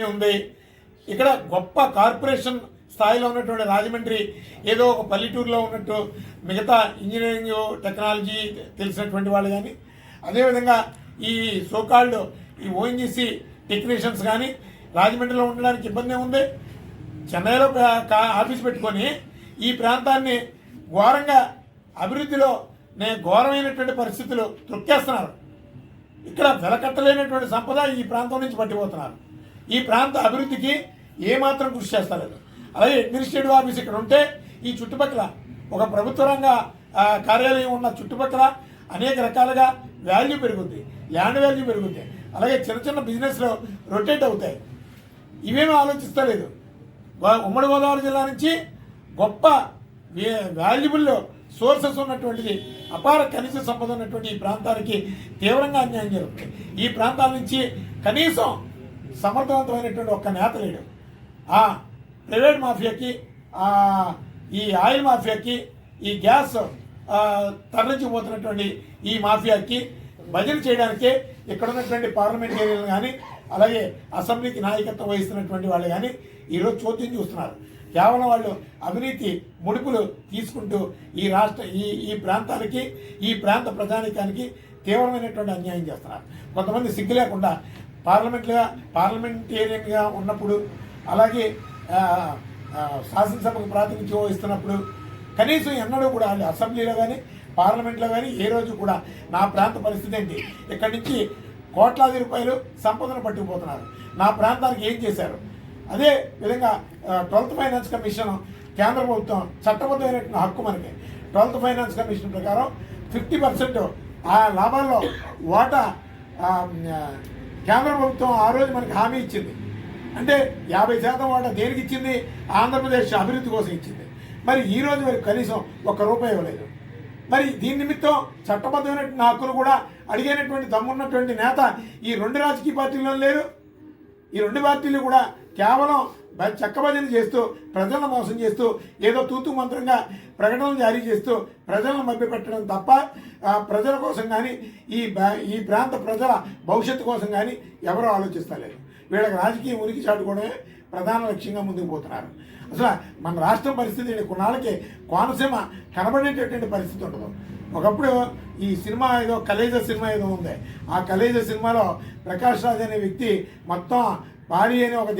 ఉంది. ఇక్కడ గొప్ప కార్పొరేషన్ స్థాయిలో ఉన్నటువంటి రాజమండ్రి ఏదో ఒక పల్లెటూరులో ఉన్నట్టు మిగతా ఇంజనీరింగ్ టెక్నాలజీ తెలిసినటువంటి వాళ్ళు కానీ, అదేవిధంగా ఈ సోకాల్డ్ ఈ ఓఎన్జీసీ టెక్నీషియన్స్ కానీ రాజమండ్రిలో ఉండడానికి ఇబ్బంది ఉంది. చెన్నైలో ఆఫీస్ పెట్టుకొని ఈ ప్రాంతాన్ని ఘోరంగా అభివృద్ధిలో ఘోరమైనటువంటి పరిస్థితులు తొక్కేస్తున్నారు. ఇక్కడ వెలకట్టలేనటువంటి సంపద ఈ ప్రాంతం నుంచి పట్టిపోతున్నారు. ఈ ప్రాంత అభివృద్ధికి ఏమాత్రం కృషి చేస్తలేదు. అలాగే అడ్మినిస్ట్రేటివ్ ఆఫీస్ ఇక్కడ ఉంటే ఈ చుట్టుపక్కల ఒక ప్రభుత్వ రంగ కార్యాలయం ఉన్న చుట్టుపక్కల అనేక రకాలుగా వాల్యూ పెరుగుద్ది, ల్యాండ్ వాల్యూ పెరుగుద్ది. అలాగే చిన్న చిన్న బిజినెస్లో రొటేట్ అవుతాయి. ఇవేమీ ఆలోచిస్తలేదు. ఉమ్మడి గోదావరి జిల్లా నుంచి గొప్ప వాల్యుబుల్ సోర్సెస్ ఉన్నటువంటిది, అపార ఖనిజ సంపద ఉన్నటువంటి ఈ ప్రాంతానికి తీవ్రంగా అన్యాయం జరుగుతుంది. ఈ ప్రాంతాల నుంచి కనీసం సమర్థవంతమైనటువంటి ఒక్క నేత లేడు. ఆ ప్రైవేట్ మాఫియాకి, ఈ ఆయిల్ మాఫియాకి, ఈ గ్యాస్ తరలించిపోతున్నటువంటి ఈ మాఫియాకి భజన చేయడానికే ఇక్కడ ఉన్నటువంటి పార్లమెంటేరియన్లు కానీ, అలాగే అసెంబ్లీకి నాయకత్వం వహిస్తున్నటువంటి వాళ్ళు కానీ ఈరోజు చోద్యం చూస్తున్నారు. కేవలం వాళ్ళు అవినీతి ముడుపులు తీసుకుంటూ ఈ ప్రాంతానికి, ఈ ప్రాంత ప్రజానికానికి తీవ్రమైనటువంటి అన్యాయం చేస్తున్నారు. కొంతమంది సిగ్గు లేకుండా పార్లమెంటేరియన్గా ఉన్నప్పుడు, అలాగే శాసనసభకు ప్రాతినిధ్యం వహిస్తున్నప్పుడు కనీసం ఎన్నడూ కూడా వాళ్ళు అసెంబ్లీలో కానీ పార్లమెంట్లో కానీ ఏ రోజు కూడా నా ప్రాంత పరిస్థితి ఏంటి, ఇక్కడి నుంచి కోట్లాది రూపాయలు సంపదను పట్టుకుపోతున్నారు, నా ప్రాంతానికి ఏం చేశారు. అదే విధంగా 12th ఫైనాన్స్ కమిషన్ కేంద్ర ప్రభుత్వం చట్టబద్ధమైనటువంటి హక్కు మనకి 12th ఫైనాన్స్ కమిషన్ ప్రకారం 50% ఆ లాభాల్లో వాటా కేంద్ర ప్రభుత్వం ఆ రోజు మనకి హామీ ఇచ్చింది. అంటే 50% వాటా దేనికి ఇచ్చింది? ఆంధ్రప్రదేశ్ అభివృద్ధి కోసం ఇచ్చింది. మరి ఈ రోజు వరకు కనీసం ₹1 ఇవ్వలేదు. మరి దీని నిమిత్తం చట్టబద్ధమైనటువంటి హక్కులు కూడా అడిగేటటువంటి దమ్మున్నటువంటి నేత ఈ రెండు రాజకీయ పార్టీల్లో లేరు. ఈ రెండు పార్టీలు కూడా కేవలం చక్కభజన చేస్తూ, ప్రజలను మోసం చేస్తూ, ఏదో తూతు మంత్రంగా ప్రకటనలు జారీ చేస్తూ ప్రజలను మభ్యపెట్టడం తప్ప ప్రజల కోసం కానీ, ఈ ప్రాంత ప్రజల భవిష్యత్తు కోసం కానీ ఎవరూ ఆలోచిస్తలేరు. వీళ్ళకి రాజకీయ ఉనికి చాటుకోవడమే ప్రధాన లక్ష్యంగా ముందుకు పోతున్నారు. అసలు మన రాష్ట్రం పరిస్థితి కొన్నాళ్ళకి కోనసీమ కనబడేటటువంటి పరిస్థితి ఉండదు. ఒకప్పుడు ఈ సినిమా ఏదో కలేజా సినిమా ఏదో ఉంది. ఆ కలేజా సినిమాలో ప్రకాష్ రాజ్ అనే వ్యక్తి మొత్తం పాడి అనే ఒక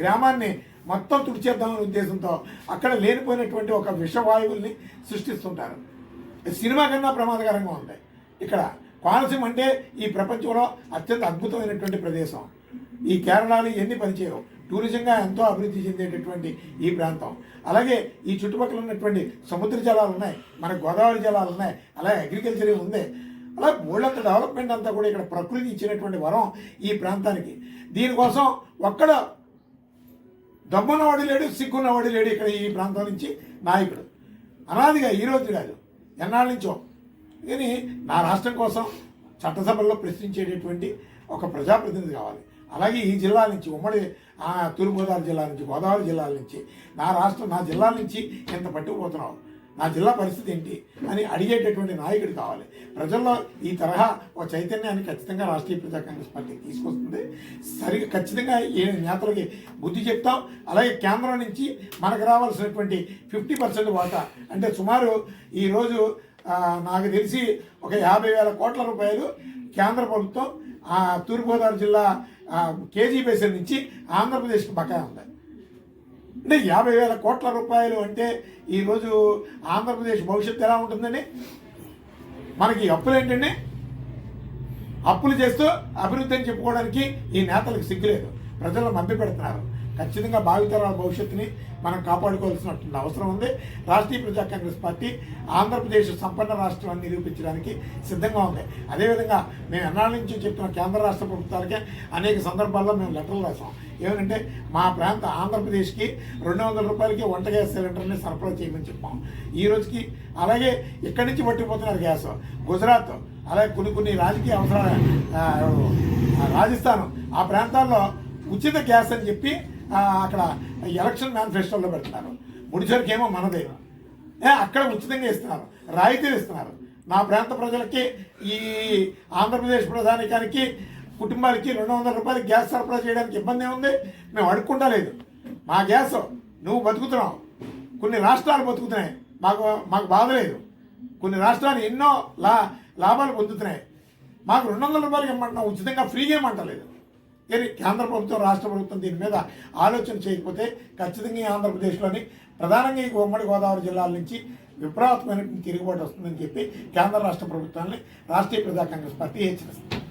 గ్రామాన్ని మొత్తం తుడిచేద్దామనే ఉద్దేశంతో అక్కడ లేనిపోయినటువంటి ఒక విషవాయువుల్ని సృష్టిస్తుంటారు. సినిమా కన్నా ప్రమాదకరంగా ఉంది. ఇక్కడ కోనసీమ అంటే ఈ ప్రపంచంలో అత్యంత అద్భుతమైనటువంటి ప్రదేశం. ఈ కేరళలో ఇవన్నీ పనిచేయవు. టూరిజంగా ఎంతో అభివృద్ధి చెందేటటువంటి ఈ ప్రాంతం. అలాగే ఈ చుట్టుపక్కల ఉన్నటువంటి సముద్ర జలాలు ఉన్నాయి, మనకు గోదావరి జలాలు ఉన్నాయి, అలాగే అగ్రికల్చర్ ఉంది. అలా మూడంత డెవలప్మెంట్ అంతా కూడా ఇక్కడ ప్రకృతి ఇచ్చినటువంటి వరం ఈ ప్రాంతానికి. దీనికోసం ఒక్కడ దమ్మున్నవాడు లేడు, సిగ్గున్నవాడు లేడు ఇక్కడ ఈ ప్రాంతం నుంచి నాయకుడు. అనాదిగా ఈరోజు కాదు, ఎన్నాళ్ళ నుంచో. కానీ నా రాష్ట్రం కోసం చట్టసభల్లో ప్రశ్నించేటటువంటి ఒక ప్రజాప్రతినిధి కావాలి. అలాగే ఈ జిల్లా నుంచి, ఉమ్మడి తూర్పుగోదావరి జిల్లా నుంచి, గోదావరి జిల్లాల నుంచి, నా జిల్లాల నుంచి ఎంత పట్టుకుపోతున్నావు, నా జిల్లా పరిస్థితి ఏంటి అని అడిగేటటువంటి నాయకుడు కావాలి. ప్రజల్లో ఈ తరహా ఒక చైతన్యాన్ని ఖచ్చితంగా రాష్ట్రీయ ప్రజా కాంగ్రెస్ పార్టీ తీసుకొస్తుంది. ఖచ్చితంగా ఏ నేతలకి బుద్ధి చెప్తాం. అలాగే కేంద్రం నుంచి మనకు రావాల్సినటువంటి 50% వాటా, అంటే సుమారు ఈరోజు నాకు తెలిసి ఒక 50,000 కోట్ల రూపాయలు కేంద్ర ప్రభుత్వం తూర్పుగోదావరి జిల్లా కేజీ బేసిన్ నుంచి ఆంధ్రప్రదేశ్కి బకాయి ఉంది. అంటే 50,000 కోట్ల రూపాయలు అంటే ఈరోజు ఆంధ్రప్రదేశ్ భవిష్యత్తు ఎలా ఉంటుందండి? మనకి అప్పులు ఏంటండి? అప్పులు చేస్తూ అభివృద్ధి అని చెప్పుకోవడానికి ఈ నేతలకు సిగ్గులేదు. ప్రజలను మభ్య పెడుతున్నారు. ఖచ్చితంగా భావితరాల భవిష్యత్తుని మనం కాపాడుకోవాల్సినటువంటి అవసరం ఉంది. రాష్ట్రీయ ప్రజా కాంగ్రెస్ పార్టీ ఆంధ్రప్రదేశ్ సంపన్న రాష్ట్రాన్ని నిరూపించడానికి సిద్ధంగా ఉంది. అదేవిధంగా మేము ఎన్నాళ్ళ నుంచి చెప్తున్న కేంద్ర రాష్ట్ర ప్రభుత్వాలకే అనేక సందర్భాల్లో మేము లెటర్లు రాసాం. ఏమంటే మా ప్రాంత ఆంధ్రప్రదేశ్కి ₹200 వంట గ్యాస్ సిలిండర్ని సరఫరా చేయమని చెప్పాం. ఈ రోజుకి అలాగే ఇక్కడి నుంచి పట్టుకుపోతున్నారు గ్యాస్. గుజరాత్, అలాగే కొన్ని రాజకీయ అవసరాలు, రాజస్థాన్ ఆ ప్రాంతాల్లో ఉచిత గ్యాస్ అని చెప్పి అక్కడ ఎలక్షన్ మేనిఫెస్టోలో పెడుతున్నారు. ముడిసరికేమో మనదే, అక్కడ ఉచితంగా ఇస్తున్నారు, రాయితీలు ఇస్తున్నారు. నా ప్రాంత ప్రజలకి, ఈ ఆంధ్రప్రదేశ్ ప్రధానికానికి కుటుంబాలకి 200 రూపాయలకి గ్యాస్ సరఫరా చేయడానికి ఇబ్బంది ఏముంది? మేము అడుక్కుంటా లేదు. మా గ్యాస్ నువ్వు బతుకుతున్నావు, కొన్ని రాష్ట్రాలు బతుకుతున్నాయి, మాకు మాకు బాధ లేదు. కొన్ని రాష్ట్రాలు ఎన్నో లాభాలు పొందుతున్నాయి. మాకు 200 రూపాయలకి ఇమ్మంటున్నాం, ఉచితంగా ఫ్రీగా ఇమ్మంటలేదు. కానీ కేంద్ర ప్రభుత్వం రాష్ట్ర ప్రభుత్వం దీని మీద ఆలోచన చేయకపోతే ఖచ్చితంగా ఈ ఆంధ్రప్రదేశ్లోని ప్రధానంగా ఈ ఉమ్మడి గోదావరి జిల్లాల నుంచి విపరీతమైనటువంటి తిరుగుబాటు వస్తుందని చెప్పి కేంద్ర రాష్ట్ర ప్రభుత్వాన్ని రాష్ట్రీయ ప్రజా కాంగ్రెస్ పార్టీ హెచ్చరిస్తుంది.